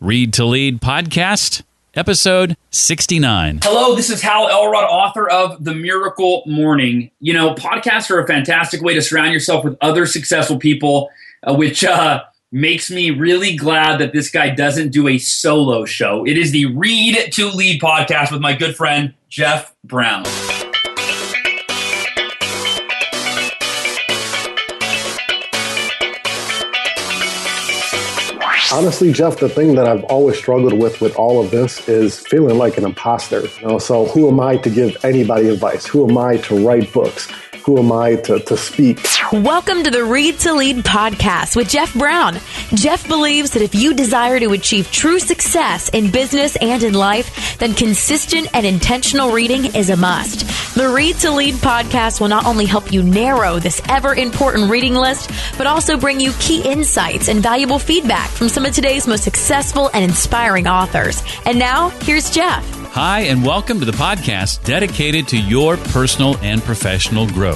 Read to Lead podcast, episode 69. Hello, this is Hal Elrod, author of The Miracle Morning. You know, podcasts are a fantastic way to surround yourself with other successful people, which makes me really glad that this guy doesn't do a solo show. It is the Read to Lead podcast with my good friend, Jeff Brown. Honestly, Jeff, the thing that I've always struggled with all of this is feeling like an imposter. You know, so who am I to give anybody advice? Who am I to write books? Who am I to speak? Welcome to the Read to Lead podcast with Jeff Brown. Jeff believes that if you desire to achieve true success in business and in life, then consistent and intentional reading is a must. The Read to Lead podcast will not only help you narrow this ever-important reading list, but also bring you key insights and valuable feedback from some of today's most successful and inspiring authors. And now, here's Jeff. Hi, and welcome to the podcast dedicated to your personal and professional growth.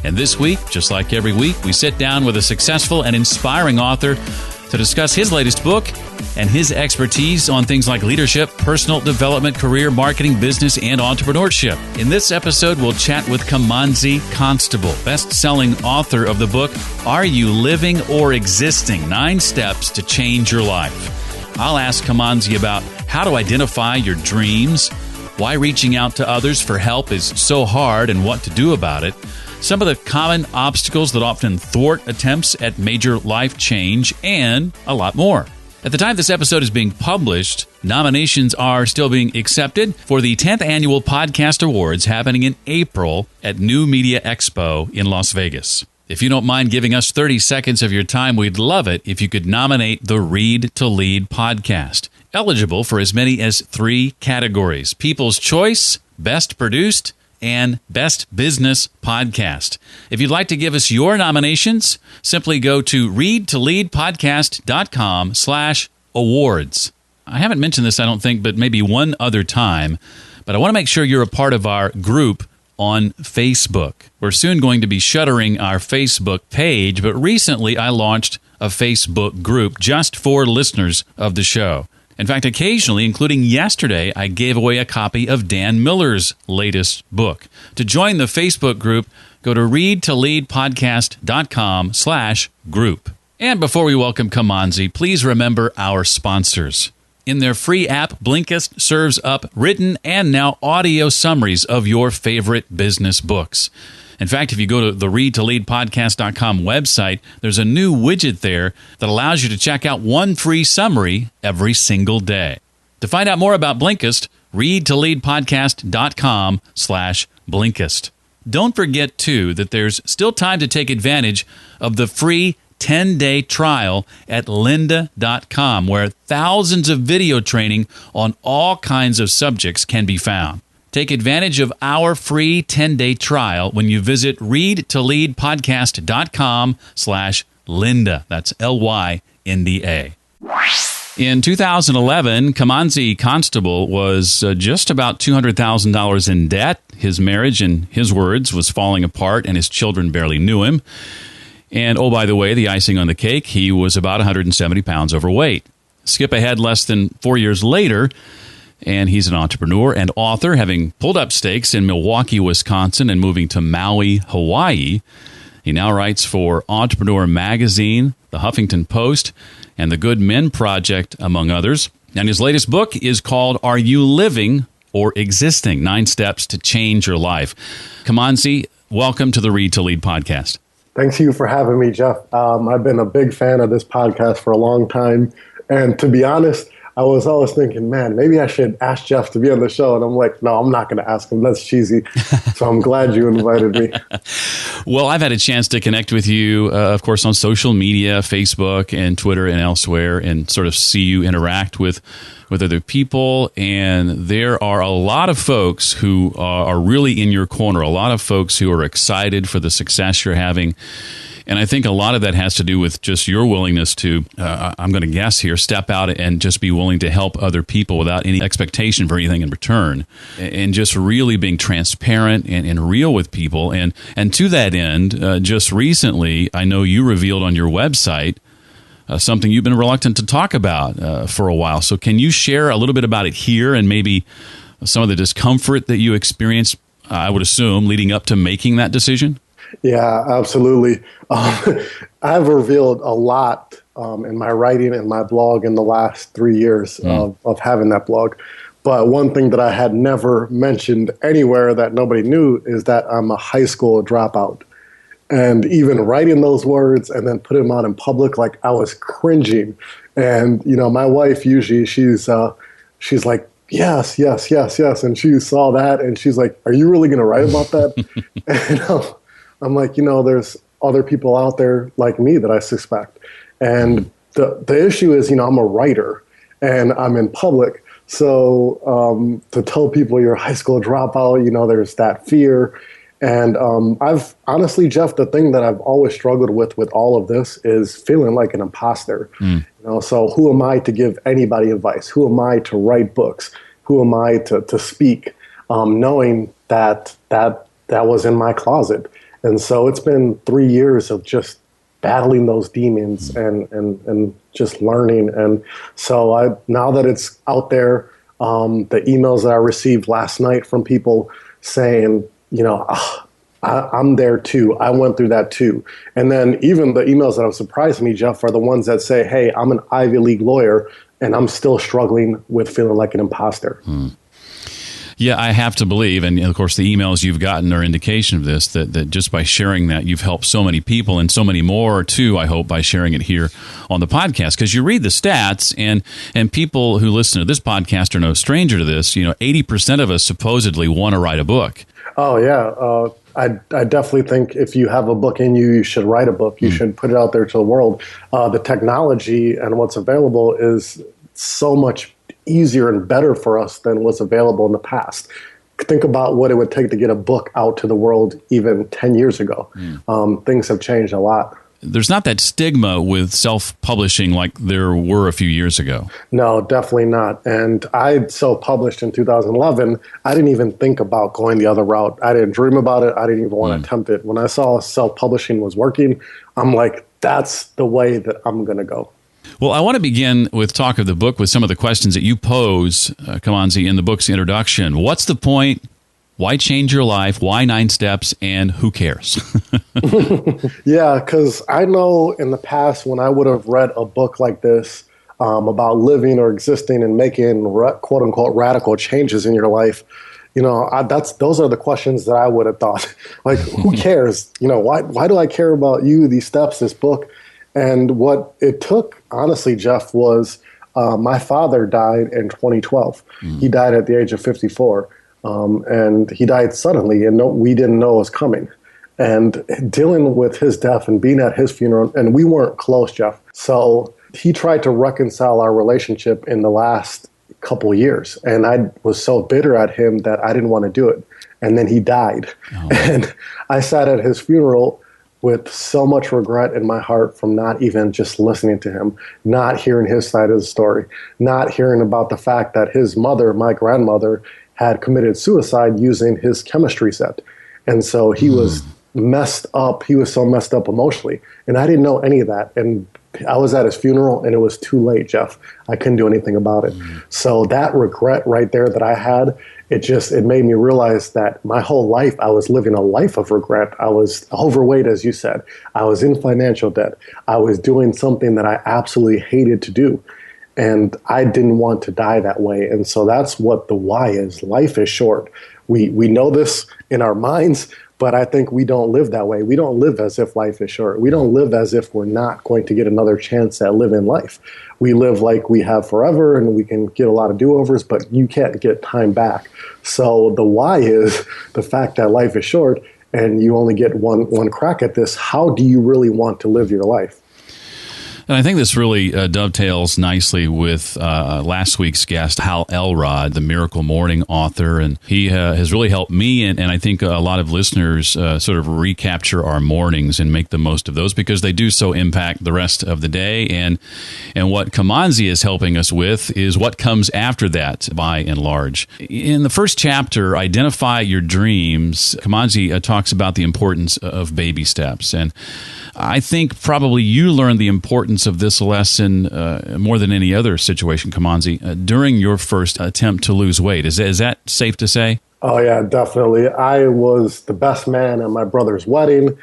And this week, just like every week, we sit down with a successful and inspiring author to discuss his latest book and his expertise on things like leadership, personal development, career, marketing, business, and entrepreneurship. In this episode, we'll chat with Kimanzi Constable, best-selling author of the book, Are You Living or Existing? 9 Steps to Change Your Life. I'll ask Kimanzi about how to identify your dreams, why reaching out to others for help is so hard and what to do about it, some of the common obstacles that often thwart attempts at major life change, and a lot more. At the time this episode is being published, nominations are still being accepted for the 10th Annual Podcast Awards happening in April at New Media Expo in Las Vegas. If you don't mind giving us 30 seconds of your time, we'd love it if you could nominate the Read to Lead podcast. Eligible for as many as 3 categories: People's Choice, Best Produced, and Best Business Podcast. If you'd like to give us your nominations, simply go to readtoleadpodcast.com/awards. I haven't mentioned this, I don't think, but maybe one other time, but I want to make sure you're a part of our group on Facebook. We're soon going to be shuttering our Facebook page, but recently I launched a Facebook group just for listeners of the show. In fact, occasionally, including yesterday, I gave away a copy of Dan Miller's latest book. To join the Facebook group, go to readtoleadpodcast.com/group. And before we welcome Kimanzi, please remember our sponsors. In their free app, Blinkist serves up written and now audio summaries of your favorite business books. In fact, if you go to the readtoleadpodcast.com website, there's a new widget there that allows you to check out one free summary every single day. To find out more about Blinkist, readtoleadpodcast.com/Blinkist. Don't forget, too, that there's still time to take advantage of the free 10-day trial at lynda.com, where thousands of video training on all kinds of subjects can be found. Take advantage of our free 10-day trial when you visit readtoleadpodcast.com/Lynda. That's LYNDA. In 2011, Kimanzi Constable was just about $200,000 in debt. His marriage, in his words, was falling apart and his children barely knew him. And, oh, by the way, the icing on the cake, he was about 170 pounds overweight. Skip ahead less than 4 years later, and he's an entrepreneur and author, having pulled up stakes in Milwaukee, Wisconsin, and moving to Maui, Hawaii. He now writes for Entrepreneur Magazine, The Huffington Post, and The Good Men Project, among others. And his latest book is called Are You Living or Existing? 9 Steps to Change Your Life. Kimanzi, welcome to the Read to Lead podcast. Thanks to you for having me, Jeff. I've been a big fan of this podcast for a long time. And to be honest, I was always thinking, man, maybe I should ask Jeff to be on the show. And I'm like, no, I'm not going to ask him. That's cheesy. So I'm glad you invited me. Well, I've had a chance to connect with you, of course, on social media, Facebook and Twitter and elsewhere, and sort of see you interact with other people. And there are a lot of folks who are really in your corner, a lot of folks who are excited for the success you're having. And I think a lot of that has to do with just your willingness to, I'm going to guess here, step out and just be willing to help other people without any expectation for anything in return. And just really being transparent and real with people. And to that end, just recently, I know you revealed on your website something you've been reluctant to talk about for a while. So can you share a little bit about it here and maybe some of the discomfort that you experienced, I would assume, leading up to making that decision? Yeah, absolutely. I've revealed a lot in my writing and my blog in the last 3 years of having that blog. But one thing that I had never mentioned anywhere that nobody knew is that I'm a high school dropout. And even writing those words and then putting them out in public, like I was cringing. And, you know, my wife usually, she's like, yes. And she saw that and she's like, are you really going to write about that? And I'm like, you know, there's other people out there like me that I suspect. And the issue is, you know, I'm a writer and I'm in public. So to tell people you're a high school dropout, you know, there's that fear. And I've honestly, Jeff, the thing that I've always struggled with all of this is feeling like an imposter. You know, so who am I to give anybody advice? Who am I to write books? Who am I to speak? Knowing that was in my closet. And so it's been 3 years of just battling those demons and just learning. And so now that it's out there, the emails that I received last night from people saying, you know, I'm there too. I went through that too. And then even the emails that have surprised me, Jeff, are the ones that say, hey, I'm an Ivy League lawyer and I'm still struggling with feeling like an imposter. Yeah, I have to believe, and of course the emails you've gotten are indication of this, that just by sharing that you've helped so many people and so many more too, I hope, by sharing it here on the podcast. Because you read the stats, and people who listen to this podcast are no stranger to this. You know, 80% of us supposedly want to write a book. Oh, yeah. I definitely think if you have a book in you, you should write a book. You should put it out there to the world. The technology and what's available is so much easier and better for us than was available in the past. Think about what it would take to get a book out to the world even 10 years ago. Things have changed a lot. There's not that stigma with self-publishing like there were a few years ago. No, definitely not. And I self-published in 2011. I didn't even think about going the other route. I didn't dream about it. I didn't even want to attempt it. When I saw self-publishing was working, I'm like, that's the way that I'm going to go. Well, I want to begin with talk of the book with some of the questions that you pose, Kimanzi, in the book's introduction. What's the point? Why change your life? Why 9 steps? And who cares? Yeah, because I know in the past when I would have read a book like this about living or existing and making quote unquote radical changes in your life, you know, those are the questions that I would have thought. Like, who cares? You know, why do I care about you, these steps, this book? And what it took, honestly, Jeff, was my father died in 2012. He died at the age of 54. And he died suddenly, and we didn't know it was coming. And dealing with his death and being at his funeral, and we weren't close, Jeff. So he tried to reconcile our relationship in the last couple of years. And I was so bitter at him that I didn't want to do it. And then he died. And I sat at his funeral with so much regret in my heart from not even just listening to him, not hearing his side of the story, not hearing about the fact that his mother, my grandmother, had committed suicide using his chemistry set. And so he was messed up. He was so messed up emotionally. And I didn't know any of that. And I was at his funeral and it was too late, Jeff. I couldn't do anything about it. So that regret right there that I had, it made me realize that my whole life I was living a life of regret. I was overweight, as you said. I was in financial debt. I was doing something that I absolutely hated to do. And I didn't want to die that way. And so that's what the why is. Life is short. We know this in our minds, but I think we don't live that way. We don't live as if life is short. We don't live as if we're not going to get another chance at living life. We live like we have forever and we can get a lot of do-overs, but you can't get time back. So the why is the fact that life is short and you only get one crack at this. How do you really want to live your life? And I think this really dovetails nicely with last week's guest, Hal Elrod, the Miracle Morning author. And he has really helped me and I think a lot of listeners sort of recapture our mornings and make the most of those because they do so impact the rest of the day. And what Kimanzi is helping us with is what comes after that, by and large. In the first chapter, Identify Your Dreams, Kimanzi talks about the importance of baby steps. And I think probably you learned the importance of this lesson more than any other situation, Kimanzi, during your first attempt to lose weight. Is that safe to say? Oh, yeah, definitely. I was the best man at my brother's wedding.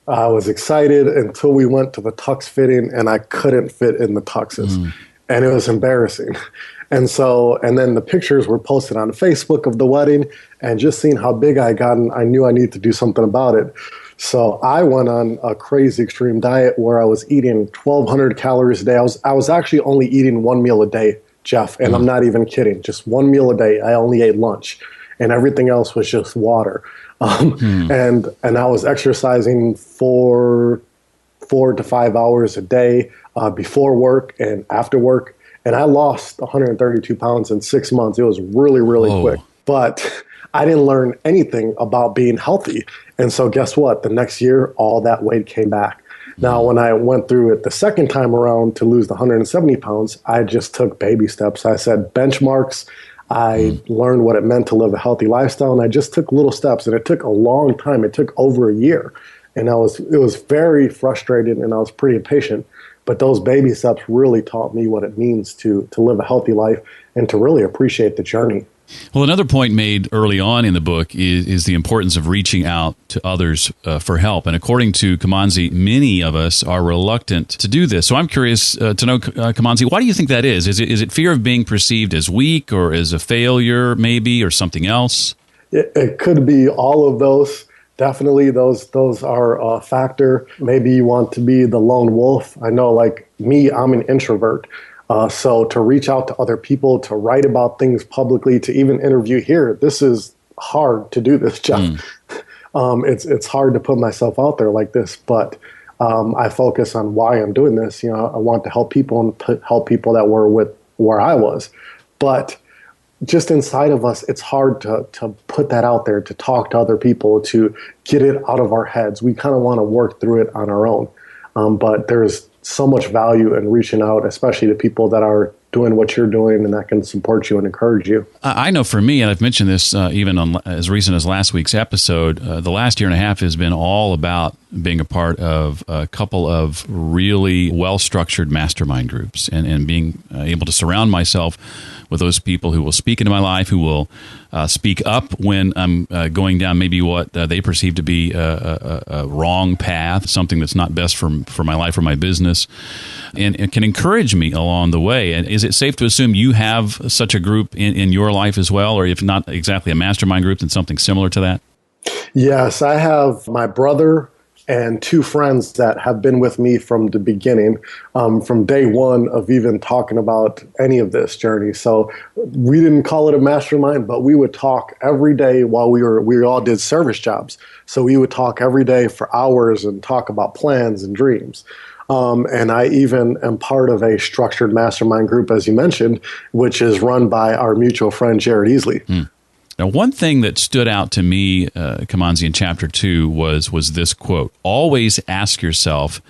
I was excited until we went to the tux fitting, and I couldn't fit in the tuxes. And it was embarrassing. And then the pictures were posted on Facebook of the wedding, and just seeing how big I gotten, I knew I needed to do something about it. So I went on a crazy extreme diet where I was eating 1,200 calories a day. I was actually only eating one meal a day, Jeff, and I'm not even kidding. Just one meal a day. I only ate lunch, and everything else was just water. And I was exercising for 4 to 5 hours a day before work and after work. And I lost 132 pounds in 6 months. It was really, really quick. But I didn't learn anything about being healthy. And so guess what? The next year, all that weight came back. Now, when I went through it the second time around to lose the 170 pounds, I just took baby steps. I set benchmarks. I learned what it meant to live a healthy lifestyle. And I just took little steps. And it took a long time. It took over a year. And it was very frustrating, and I was pretty impatient. But those baby steps really taught me what it means to live a healthy life and to really appreciate the journey. Well, another point made early on in the book is the importance of reaching out to others for help. And according to Kimanzi, many of us are reluctant to do this. So I'm curious to know, Kimanzi, why do you think that is? Is it fear of being perceived as weak or as a failure maybe, or something else? It could be all of those. Definitely, those are a factor. Maybe you want to be the lone wolf. I know, like me, I'm an introvert. So to reach out to other people, to write about things publicly, to even interview here, this is hard to do this, Jeff. It's hard to put myself out there like this, but I focus on why I'm doing this. I want to help people and help people that were with where I was. But just inside of us, it's hard to put that out there, to talk to other people, to get it out of our heads. We kind of want to work through it on our own. But there's so much value in reaching out, especially to people that are doing what you're doing and that can support you and encourage you. I know for me, and I've mentioned this even on as recent as last week's episode, the last year and a half has been all about being a part of a couple of really well-structured mastermind groups and being able to surround myself with those people who will speak into my life, who will speak up when I'm going down maybe what they perceive to be a wrong path, something that's not best for my life or my business, and can encourage me along the way. And is it safe to assume you have such a group in your life as well, or if not exactly a mastermind group, then something similar to that? Yes, I have my brother and 2 friends that have been with me from the beginning, from day one of even talking about any of this journey. So we didn't call it a mastermind, but we would talk every day while we all did service jobs. So we would talk every day for hours and talk about plans and dreams. And I even am part of a structured mastermind group, as you mentioned, which is run by our mutual friend, Jared Easley. Now, one thing that stood out to me, Kimanzi, in Chapter 2 was this quote: always ask yourself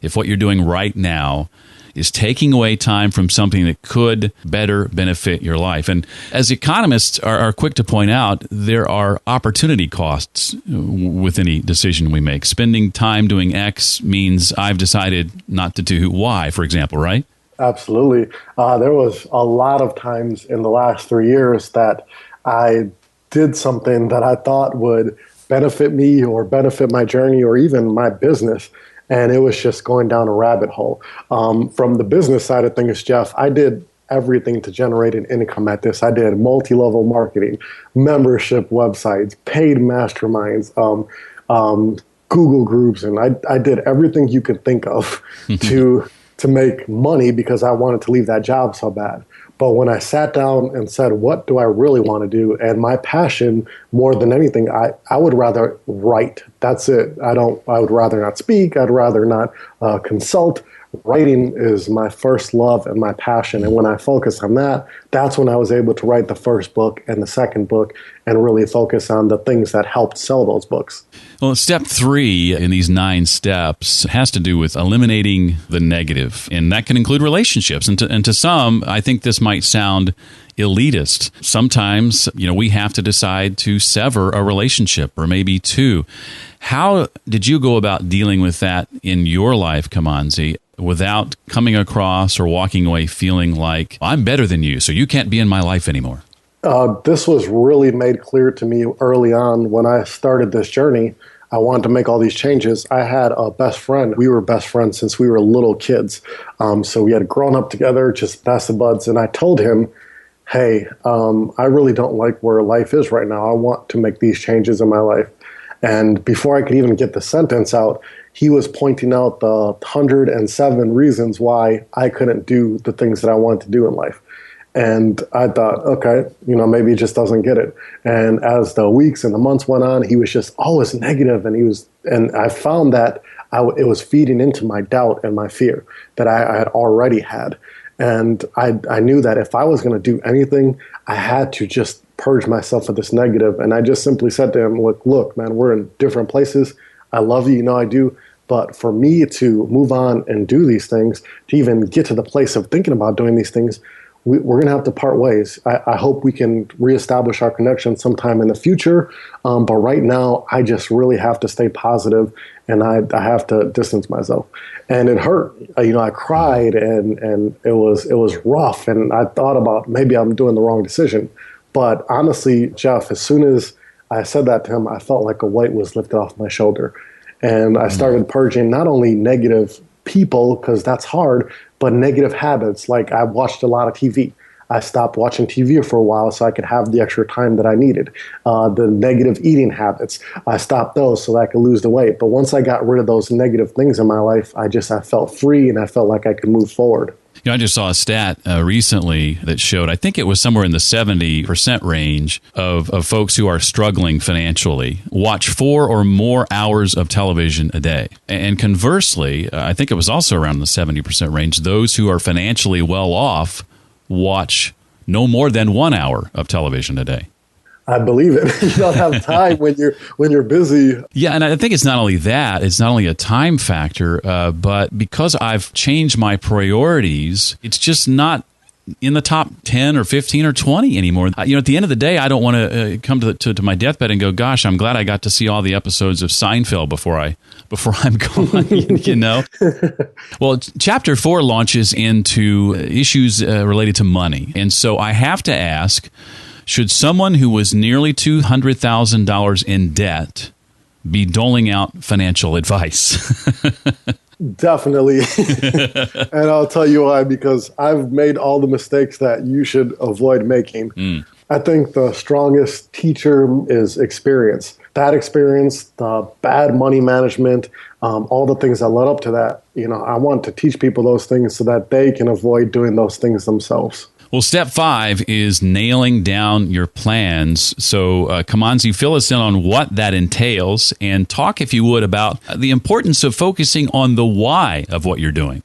if what you're doing right now is taking away time from something that could better benefit your life. And as economists are quick to point out, there are opportunity costs with any decision we make. Spending time doing X means I've decided not to do Y, for example, right? Absolutely. There was a lot of times in the last 3 years that I did something that I thought would benefit me or benefit my journey or even my business, and it was just going down a rabbit hole. From the business side of things, Jeff, I did everything to generate an income at this. I did multi-level marketing, membership websites, paid masterminds, Google groups, and I did everything you could think of to make money because I wanted to leave that job so bad. But when I sat down and said, what do I really want to do? And my passion, more than anything, I would rather write. That's it. I would rather not speak. I'd rather not consult. Writing is my first love and my passion. And when I focused on that, that's when I was able to write the first book and the second book and really focus on the things that helped sell those books. Well, step 3 in these 9 steps has to do with eliminating the negative. And that can include relationships. And to some, I think this might sound elitist. Sometimes, we have to decide to sever a relationship or maybe 2. How did you go about dealing with that in your life, Kimanzi, without coming across or walking away feeling like, I'm better than you, so you can't be in my life anymore? This was really made clear to me early on when I started this journey. I wanted to make all these changes. I had a best friend. We were best friends since we were little kids. So we had grown up together, just best of buds. And I told him, hey, I really don't like where life is right now. I want to make these changes in my life. And before I could even get the sentence out, he was pointing out the 107 reasons why I couldn't do the things that I wanted to do in life. And I thought, okay, maybe he just doesn't get it. And as the weeks and the months went on, he was just always negative, and I found that it was feeding into my doubt and my fear that I had already had. And I knew that if I was going to do anything, I had to just purge myself of this negative. And I just simply said to him, look, man, we're in different places. I love you, I do. But for me to move on and do these things, to even get to the place of thinking about doing these things, we're going to have to part ways. I hope we can reestablish our connection sometime in the future. But right now, I just really have to stay positive, and I have to distance myself. And it hurt. I cried, and it was rough. And I thought about maybe I'm doing the wrong decision. But honestly, Jeff, as soon as I said that to him, I felt like a weight was lifted off my shoulder. And I started purging not only negative people, because that's hard, but negative habits. Like I watched a lot of TV. I stopped watching TV for a while so I could have the extra time that I needed. The negative eating habits, I stopped those so that I could lose the weight. But once I got rid of those negative things in my life, I felt free, and I felt like I could move forward. I just saw a stat recently that showed, I think it was somewhere in the 70% range of folks who are struggling financially watch 4 or more hours of television a day. And conversely, I think it was also around the 70% range, those who are financially well off watch no more than 1 hour of television a day. I believe it. You don't have time when you're busy. Yeah, and I think it's not only that, it's not only a time factor, but because I've changed my priorities, it's just not in the top 10 or 15 or 20 anymore. At the end of the day, I don't want to come to my deathbed and go, gosh, I'm glad I got to see all the episodes of Seinfeld before I'm gone, Well, chapter 4 launches into issues related to money. And so I have to ask, should someone who was nearly $200,000 in debt be doling out financial advice? Definitely. And I'll tell you why, because I've made all the mistakes that you should avoid making. I think the strongest teacher is experience. Bad experience, the bad money management, all the things that led up to that. I want to teach people those things so that they can avoid doing those things themselves. Well, step 5 is nailing down your plans. So, Kimanzi, fill us in on what that entails, and talk, if you would, about the importance of focusing on the why of what you're doing.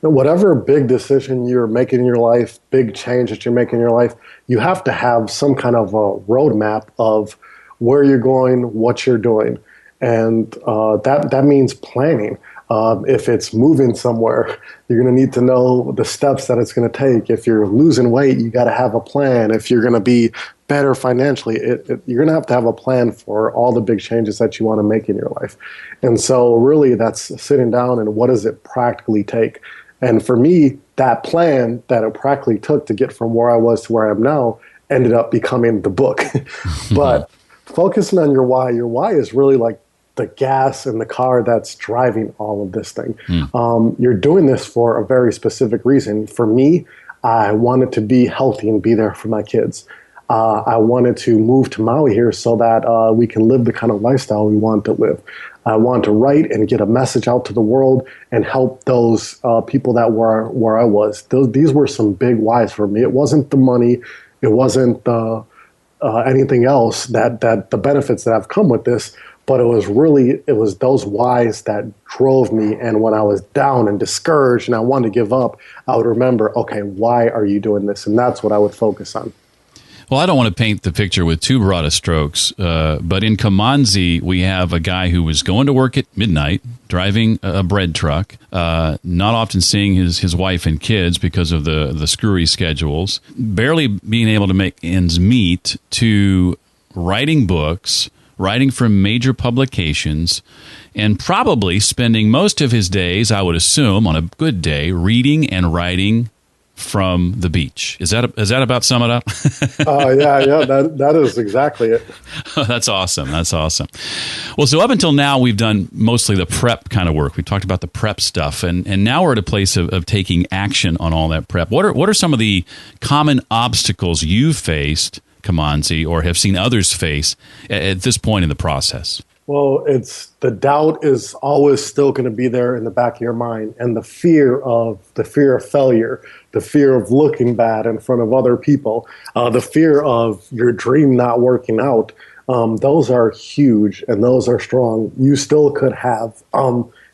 Whatever big decision you're making in your life, big change that you're making in your life, you have to have some kind of a roadmap of where you're going, what you're doing. And that means planning. If it's moving somewhere, you're going to need to know the steps that it's going to take. If you're losing weight, you got to have a plan. If you're going to be better financially, you're going to have a plan for all the big changes that you want to make in your life. And so really that's sitting down and what does it practically take? And for me, that plan that it practically took to get from where I was to where I am now ended up becoming the book. But focusing on your why is really like the gas in the car that's driving all of this thing. You're doing this for a very specific reason. For me, I wanted to be healthy and be there for my kids. I wanted to move to Maui here so that we can live the kind of lifestyle we want to live. I want to write and get a message out to the world and help those people that were where I was. These were some big whys for me. It wasn't the money. It wasn't anything else that the benefits that have come with this. But it was those whys that drove me. And when I was down and discouraged and I wanted to give up, I would remember, okay, why are you doing this? And that's what I would focus on. Well, I don't want to paint the picture with too broad of strokes, but in Kimanzi, we have a guy who was going to work at midnight, driving a bread truck, not often seeing his wife and kids because of the screwy schedules, barely being able to make ends meet, to writing books, writing for major publications, and probably spending most of his days, I would assume, on a good day, reading and writing from the beach. Is that about sum it up? Yeah, that is exactly it. That's awesome. That's awesome. Well, so up until now, we've done mostly the prep kind of work. We talked about the prep stuff, and now we're at a place of taking action on all that prep. What are some of the common obstacles you've faced, Kimanzi, or have seen others face at this point in the process? Well, the doubt is always still going to be there in the back of your mind, and the fear of failure, the fear of looking bad in front of other people, the fear of your dream not working out. Those are huge, and those are strong. You still could have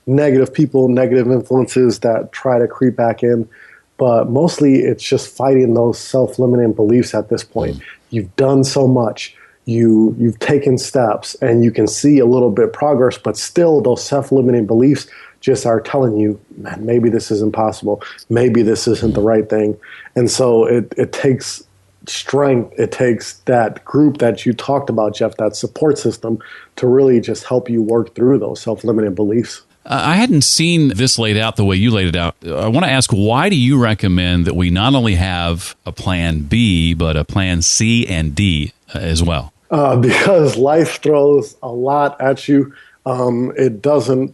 negative people, negative influences that try to creep back in, but mostly it's just fighting those self-limiting beliefs at this point. You've done so much. You've taken steps, and you can see a little bit of progress, but still those self-limiting beliefs just are telling you, man, maybe this isn't possible. Maybe this isn't the right thing. And so it takes strength. It takes that group that you talked about, Jeff, that support system, to really just help you work through those self-limiting beliefs. I hadn't seen this laid out the way you laid it out. I want to ask, why do you recommend that we not only have a plan B, but a plan C and D as well? Because life throws a lot at you. It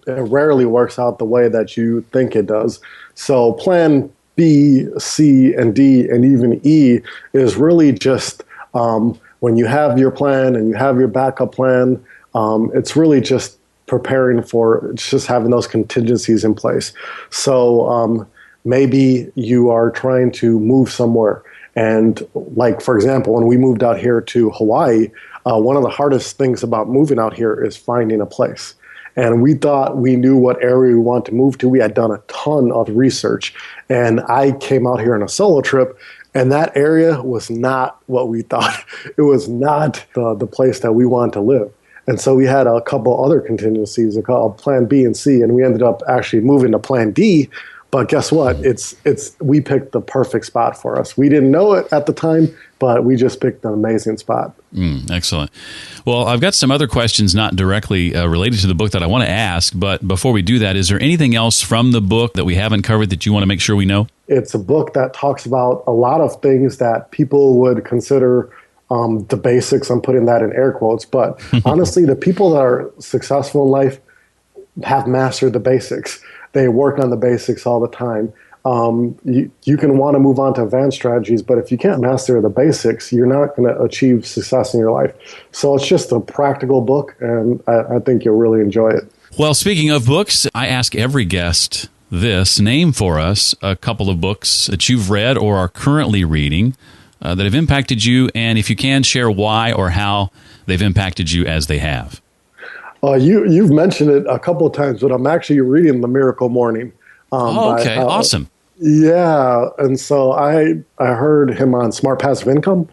rarely works out the way that you think it does. So plan B, C, and D, and even E is really just when you have your plan and you have your backup plan, it's really just preparing for just having those contingencies in place. So maybe you are trying to move somewhere. And like, for example, when we moved out here to Hawaii, one of the hardest things about moving out here is finding a place. And we thought we knew what area we wanted to move to. We had done a ton of research. And I came out here on a solo trip, and that area was not what we thought. It was not the place that we wanted to live. And so we had a couple other contingencies called Plan B and C, and we ended up actually moving to Plan D. But guess what? We picked the perfect spot for us. We didn't know it at the time, but we just picked an amazing spot. Excellent. Well, I've got some other questions not directly related to the book that I want to ask, but before we do that, is there anything else from the book that we haven't covered that you want to make sure we know? It's a book that talks about a lot of things that people would consider the basics. I'm putting that in air quotes, but honestly, the people that are successful in life have mastered the basics. They work on the basics all the time. You can want to move on to advanced strategies, but if you can't master the basics, you're not going to achieve success in your life. So it's just a practical book, and I think you'll really enjoy it. Well, speaking of books, I ask every guest this. Name for us a couple of books that you've read or are currently reading that have impacted you, and if you can, share why or how they've impacted you as they have. You've mentioned it a couple of times, but I'm actually reading The Miracle Morning. Okay, awesome. Yeah, and so I heard him on Smart Passive Income,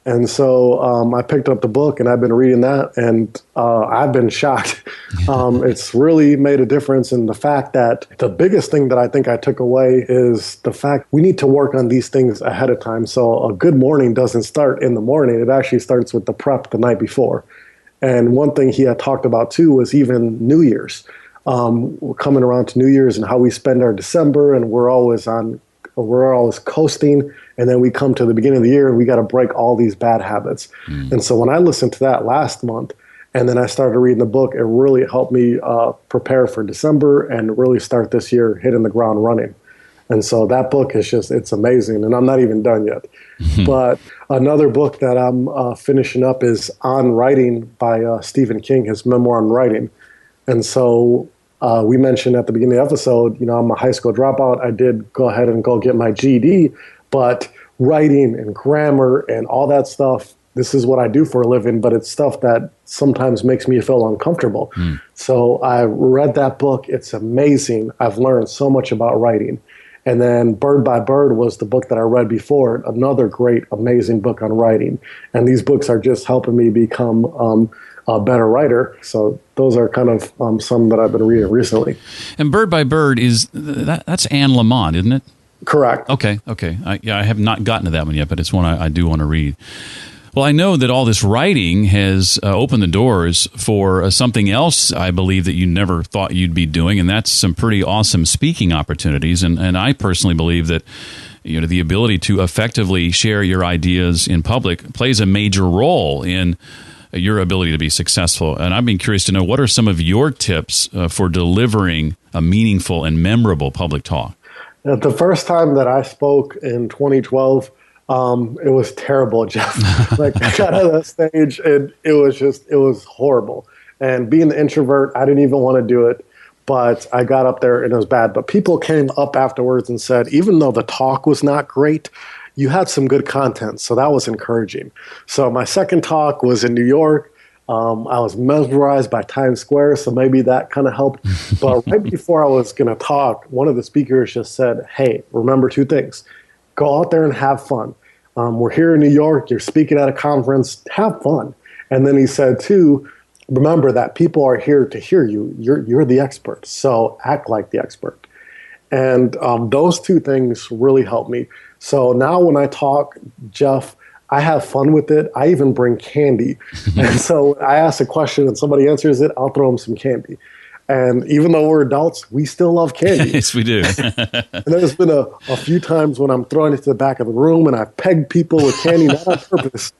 and so I picked up the book, and I've been reading that, and I've been shocked. It's really made a difference in the fact that the biggest thing that I think I took away is the fact we need to work on these things ahead of time. So a good morning doesn't start in the morning. It actually starts with the prep the night before. And one thing he had talked about, too, was even New Year's. We're coming around to New Year's and how we spend our December, and we're always coasting. And then we come to the beginning of the year, and we got to break all these bad habits. And so when I listened to that last month, and then I started reading the book, it really helped me prepare for December and really start this year hitting the ground running. And so that book is it's amazing. And I'm not even done yet. But another book that I'm finishing up is On Writing by Stephen King, his memoir on writing. And so we mentioned at the beginning of the episode, I'm a high school dropout. I did go ahead and go get my GED, but writing and grammar and all that stuff, this is what I do for a living, but it's stuff that sometimes makes me feel uncomfortable. So I read that book. It's amazing. I've learned so much about writing. And then Bird by Bird was the book that I read before, another great, amazing book on writing. And these books are just helping me become a better writer. So those are kind of some that I've been reading recently. And Bird by Bird, that's Anne Lamott, isn't it? Correct. Okay. I have not gotten to that one yet, but it's one I do want to read. Well, I know that all this writing has opened the doors for something else I believe that you never thought you'd be doing, and that's some pretty awesome speaking opportunities. And I personally believe that the ability to effectively share your ideas in public plays a major role in your ability to be successful. And I've been curious to know, what are some of your tips for delivering a meaningful and memorable public talk? The first time that I spoke in 2012, it was terrible, Jeff. Like, I got out of the stage and it was horrible. And being the introvert, I didn't even want to do it, but I got up there and it was bad. But people came up afterwards and said, even though the talk was not great, you had some good content. So that was encouraging. So my second talk was in New York. I was mesmerized by Times Square, so maybe that kind of helped. But right before I was going to talk, one of the speakers just said, hey, remember two things. Go out there and have fun. We're here in New York. You're speaking at a conference. Have fun. And then he said, too, remember that people are here to hear you. You're the expert, so act like the expert. And those two things really helped me. So now when I talk, Jeff, I have fun with it. I even bring candy. And so I ask a question and somebody answers it, I'll throw them some candy. And even though we're adults, we still love candy. Yes, we do. And there's been a few times when I'm throwing it to the back of the room and I've pegged people with candy, not on purpose.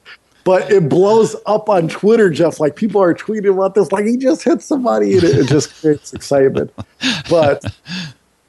But it blows up on Twitter, Jeff. Like, people are tweeting about this, like he just hit somebody, and it just creates excitement. But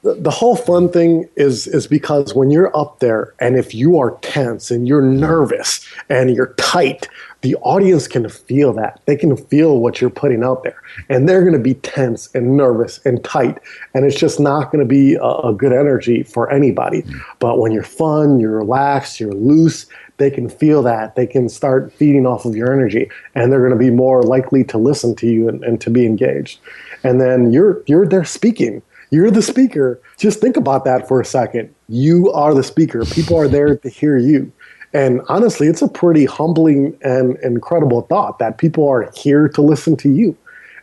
the whole fun thing is because when you're up there and if you are tense and you're nervous and you're tight, the audience can feel that. They can feel what you're putting out there. And they're going to be tense and nervous and tight. And it's just not going to be a good energy for anybody. But when you're fun, you're relaxed, you're loose, they can feel that. They can start feeding off of your energy. And they're going to be more likely to listen to you and to be engaged. And then you're there speaking. You're the speaker. Just think about that for a second. You are the speaker. People are there to hear you. And honestly, it's a pretty humbling and incredible thought that people are here to listen to you.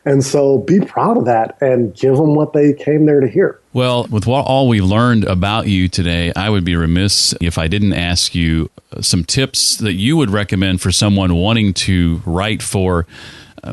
And so be proud of that and give them what they came there to hear. Well, with all we learned about you today, I would be remiss if I didn't ask you some tips that you would recommend for someone wanting to write for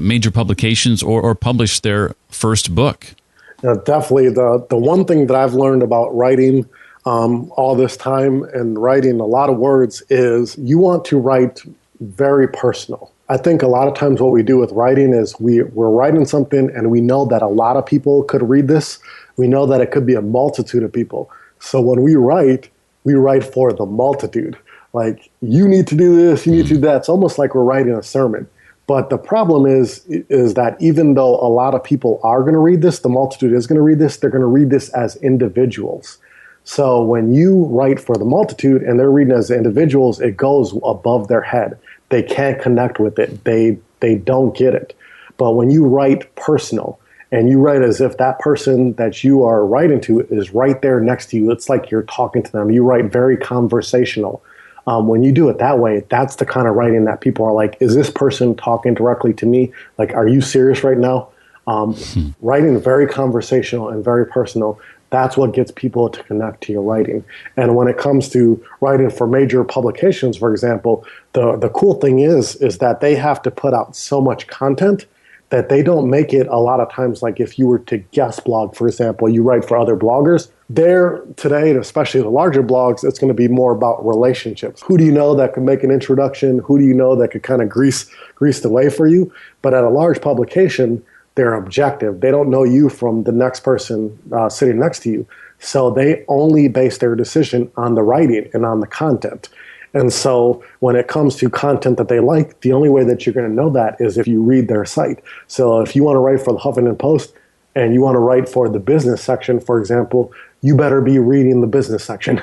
major publications or publish their first book. Definitely. The one thing that I've learned about writing all this time and writing a lot of words is you want to write very personal. I think a lot of times what we do with writing is we're writing something and we know that a lot of people could read this. We know that it could be a multitude of people. So when we write for the multitude. Like, you need to do this, you need to do that. It's almost like we're writing a sermon. But the problem is that even though a lot of people are going to read this, the multitude is going to read this, they're going to read this as individuals. So when you write for the multitude and they're reading as individuals, it goes above their head. They can't connect with it. They don't get it. But when you write personal and you write as if that person that you are writing to is right there next to you, it's like you're talking to them. You write very conversational. When you do it that way, that's the kind of writing that people are like, is this person talking directly to me? Like, are you serious right now? Writing very conversational and very personal, that's what gets people to connect to your writing. And when it comes to writing for major publications, for example, the cool thing is that they have to put out so much content that they don't make it a lot of times. Like, if you were to guest blog, for example, you write for other bloggers, there today, and especially the larger blogs, it's going to be more about relationships. Who do you know that could make an introduction? Who do you know that could kind of grease the way for you? But at a large publication, they're objective. They don't know you from the next person sitting next to you. So they only base their decision on the writing and on the content. And so when it comes to content that they like, the only way that you're going to know that is if you read their site. So if you want to write for the Huffington Post and you want to write for the business section, for example, you better be reading the business section.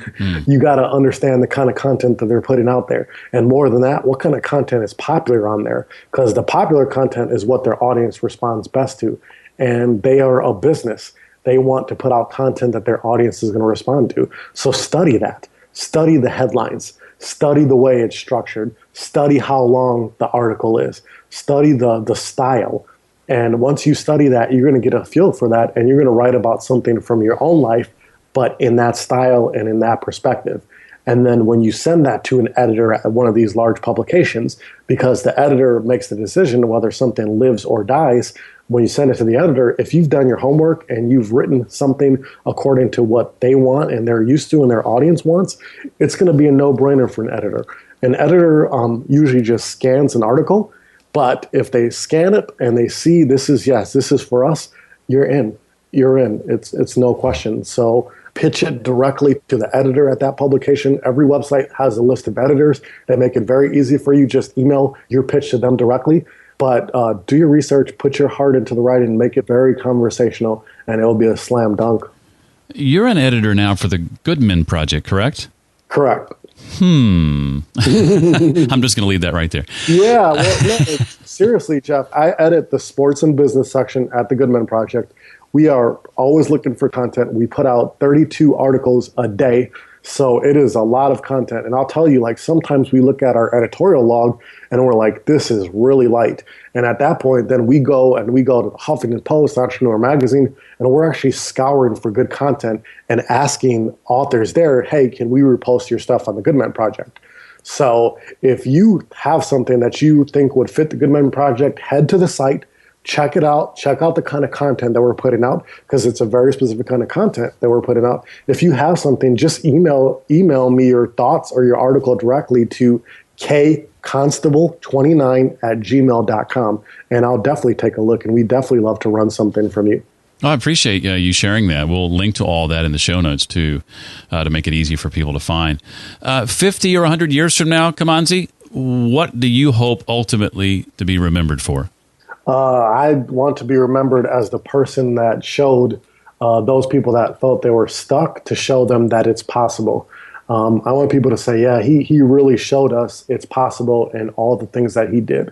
You got to understand the kind of content that they're putting out there. And more than that, what kind of content is popular on there? Because the popular content is what their audience responds best to. And they are a business. They want to put out content that their audience is going to respond to. So study that. Study the headlines. Study the way it's structured. Study how long the article is. Study the style. And once you study that, you're going to get a feel for that, and you're going to write about something from your own life, but in that style and in that perspective. And then when you send that to an editor at one of these large publications, because the editor makes the decision whether something lives or dies, when you send it to the editor, if you've done your homework and you've written something according to what they want and they're used to and their audience wants, it's going to be a no-brainer for an editor. An editor usually just scans an article, but if they scan it and they see this is for us, you're in. You're in. It's no question. So pitch it directly to the editor at that publication. Every website has a list of editors that make it very easy for you. Just email your pitch to them directly. But do your research, put your heart into the writing, make it very conversational, and it will be a slam dunk. You're an editor now for the Goodman Project, correct? Correct. I'm just going to leave that right there. Yeah, well, no, seriously, Jeff, I edit the sports and business section at the Goodman Project. We are always looking for content. We put out 32 articles a day. So it is a lot of content. And I'll tell you, like, sometimes we look at our editorial log and we're like, this is really light. And at that point, then we go to the Huffington Post, Entrepreneur Magazine, and we're actually scouring for good content and asking authors there, hey, can we repost your stuff on the Goodman Project? So if you have something that you think would fit the Goodman Project, head to the site, check it out. Check out the kind of content that we're putting out, because it's a very specific kind of content that we're putting out. If you have something, just email me your thoughts or your article directly to kconstable29@gmail.com, and I'll definitely take a look, and we definitely love to run something from you. Oh, I appreciate you sharing that. We'll link to all that in the show notes, too, to make it easy for people to find. 50 or 100 years from now, Kimanzi, what do you hope ultimately to be remembered for? I want to be remembered as the person that showed those people that felt they were stuck to show them that it's possible. I want people to say, yeah, he really showed us it's possible in all the things that he did.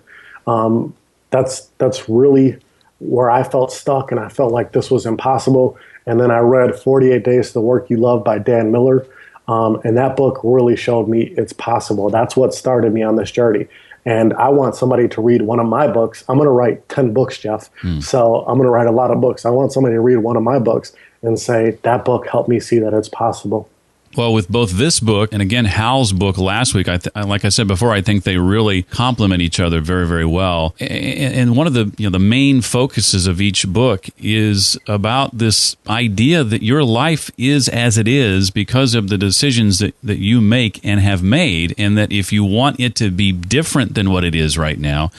That's really where I felt stuck, and I felt like this was impossible. And then I read 48 Days to the Work You Love by Dan Miller, and that book really showed me it's possible. That's what started me on this journey. And I want somebody to read one of my books. I'm going to write 10 books, Jeff. So I'm going to write a lot of books. I want somebody to read one of my books and say, that book helped me see that it's possible. Well, with both this book and, again, Hal's book last week, like I said before, I think they really complement each other very, very well. And one of the main focuses of each book is about this idea that your life is as it is because of the decisions that you make and have made, and that if you want it to be different than what it is right now,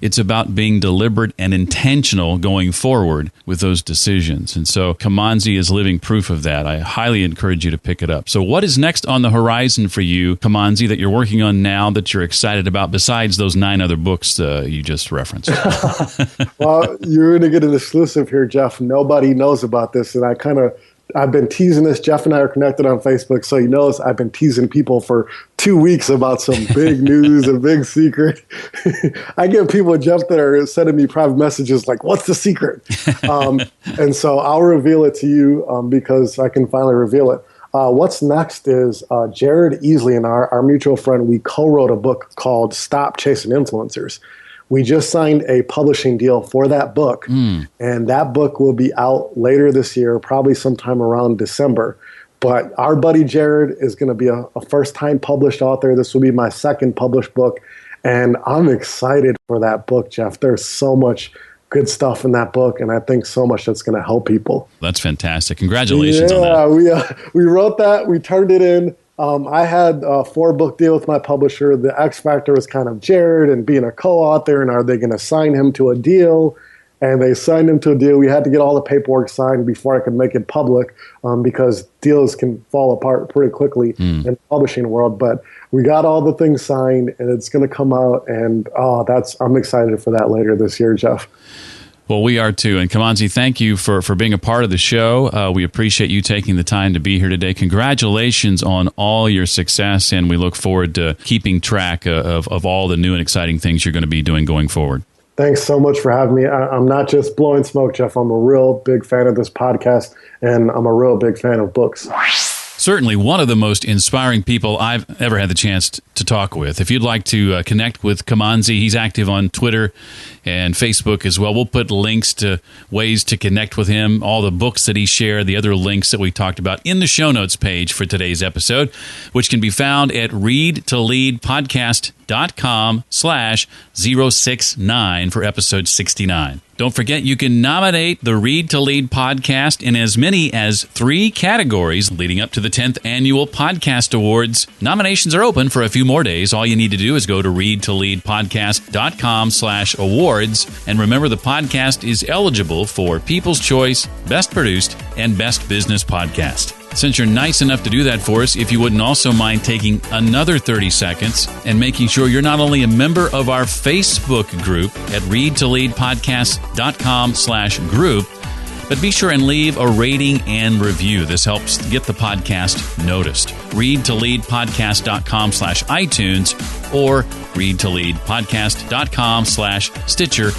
it's about being deliberate and intentional going forward with those decisions. And so Kimanzi is living proof of that. I highly encourage you to pick it up. So what is next on the horizon for you, Kimanzi, that you're working on now that you're excited about, besides those 9 other books you just referenced? Well, you're going to get an exclusive here, Jeff. Nobody knows about this, and I've been teasing this. Jeff and I are connected on Facebook, so he knows I've been teasing people for 2 weeks about some big news, a big secret. I get people, Jeff, that are sending me private messages like, what's the secret? And so I'll reveal it to you because I can finally reveal it. What's next is Jared Easley and our mutual friend, we co-wrote a book called Stop Chasing Influencers. We just signed a publishing deal for that book, and that book will be out later this year, probably sometime around December. But our buddy Jared is going to be a first-time published author. This will be my second published book, and I'm excited for that book, Jeff. There's so much good stuff in that book, and I think so much that's going to help people. That's fantastic. Congratulations on that. We wrote that. We turned it in. I had a 4-book deal with my publisher. The X factor was kind of Jared and being a co-author, and are they going to sign him to a deal? And they signed him to a deal. We had to get all the paperwork signed before I could make it public because deals can fall apart pretty quickly in the publishing world. But we got all the things signed, and it's going to come out. And I'm excited for that later this year, Jeff. Well, we are too. And Kimanzi, thank you for being a part of the show. We appreciate you taking the time to be here today. Congratulations on all your success, and we look forward to keeping track of all the new and exciting things you're going to be doing going forward. Thanks so much for having me. I'm not just blowing smoke, Jeff. I'm a real big fan of this podcast, and I'm a real big fan of books. Certainly one of the most inspiring people I've ever had the chance to talk with. If you'd like to connect with Kimanzi, he's active on Twitter and Facebook as well. We'll put links to ways to connect with him, all the books that he shared, the other links that we talked about in the show notes page for today's episode, which can be found at readtoleadpodcast.com/069 for episode 69. Don't forget, you can nominate the Read to Lead podcast in as many as 3 categories leading up to the 10th Annual Podcast Awards. Nominations are open for a few more days. All you need to do is go to readtoleadpodcast.com/awards. And remember, the podcast is eligible for People's Choice, Best Produced, and Best Business Podcast. Since you're nice enough to do that for us, if you wouldn't also mind taking another 30 seconds and making sure you're not only a member of our Facebook group at readtoleadpodcast.com/group, but be sure and leave a rating and review. This helps get the podcast noticed. readtoleadpodcast.com/iTunes or readtoleadpodcast.com/Stitcher.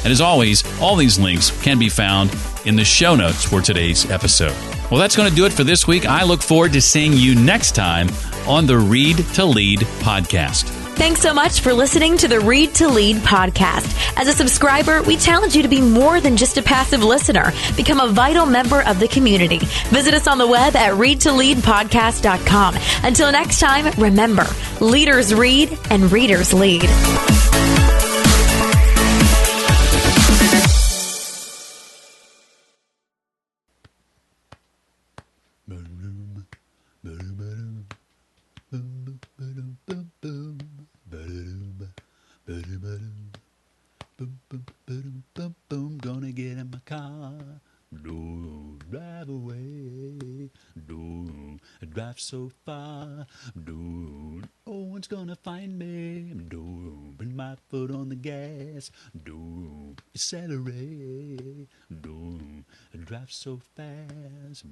And as always, all these links can be found in the show notes for today's episode. Well, that's going to do it for this week. I look forward to seeing you next time on the Read to Lead podcast. Thanks so much for listening to the Read to Lead podcast. As a subscriber, we challenge you to be more than just a passive listener. Become a vital member of the community. Visit us on the web at readtoleadpodcast.com. Until next time, remember, leaders read and readers lead. Gonna get in my car, don't drive away, don't drive so far, don't, no one's gonna find me, don't put my foot on the gas, don't accelerate, don't drive so fast,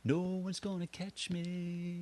no one's gonna catch me.